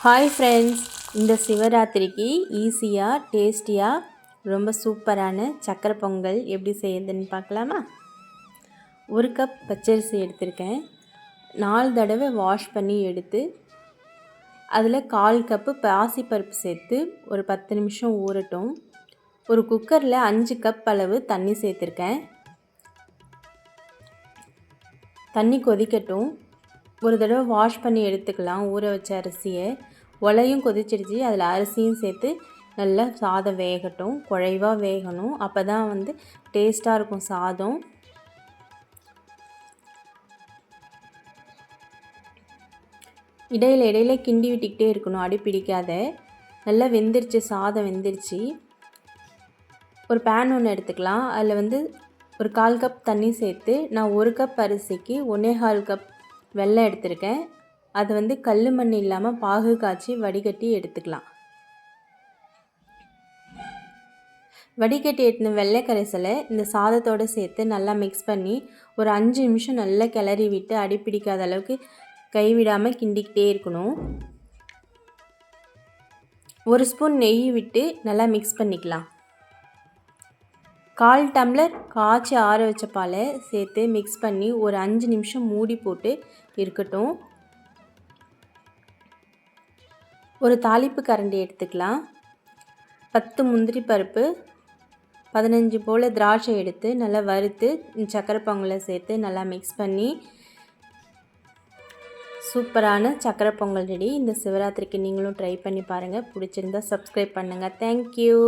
Hi friends, இந்த சிவராத்திரிக்கு ஈஸியாக டேஸ்டியாக ரொம்ப சூப்பரான சக்கரை பொங்கல் எப்படி செய்யுதுன்னு பார்க்கலாமா? 1 கப் பச்சரிசி எடுத்திருக்கேன். 4 தடவை வாஷ் பண்ணி எடுத்து அதில் 1/4 கப்பு பாசிப்பருப்பு சேர்த்து ஒரு 10 நிமிஷம் ஊறட்டும். ஒரு குக்கரில் 5 கப் அளவு தண்ணி சேர்த்துருக்கேன். தண்ணி கொதிக்கட்டும். ஒரு தடவை வாஷ் பண்ணி எடுத்துக்கலாம் ஊற வச்ச அரிசியை. உலையும் கொதிச்சிடுச்சு, அதில் அரிசியும் சேர்த்து நல்லா சாதம் வேகட்டும். குழைவாக வேகணும், அப்போ தான் டேஸ்ட்டாக இருக்கும் சாதம். இடையில இடையில கிண்டி விட்டுக்கிட்டே இருக்கணும், அடி பிடிக்காத. நல்லா வெந்துருச்சு, சாதம் வெந்துருச்சு. ஒரு பேன் ஒன்று எடுத்துக்கலாம். அதில் ஒரு 1/4 கப் தண்ணி சேர்த்து நான் 1 கப் அரிசிக்கு 1/4 கப் வெல்லம் எடுத்திருக்கேன். அது கல் மண் இல்லாமல் பாகு காய்ச்சி வடிகட்டி எடுத்துக்கலாம். வடிகட்டி எடுத்த வெள்ளை கரைசலை இந்த சாதத்தோடு சேர்த்து நல்லா மிக்ஸ் பண்ணி ஒரு 5 நிமிஷம் நல்லா கிளறி விட்டு அடி பிடிக்காத அளவுக்கு கைவிடாமல் கிண்டிக்கிட்டே இருக்கணும். 1 ஸ்பூன் நெய் விட்டு நல்லா மிக்ஸ் பண்ணிக்கலாம். 1/4 டம்ளர் காய்ச்சி ஆற வச்ச பாலை சேர்த்து மிக்ஸ் பண்ணி ஒரு 5 நிமிஷம் மூடி போட்டு இருக்கட்டும். ஒரு தாளிப்பு கரண்டி எடுத்துக்கலாம். 10 முந்திரி பருப்பு, 15 போல் திராட்சை எடுத்து நல்லா வறுத்து சக்கரை பொங்கலை சேர்த்து நல்லா மிக்ஸ் பண்ணி சூப்பரான சக்கரை பொங்கல் ரெடி. இந்த சிவராத்திரிக்கு நீங்களும் ட்ரை பண்ணி பாருங்கள். பிடிச்சிருந்தா சப்ஸ்கிரைப் பண்ணுங்கள். தேங்க்யூ.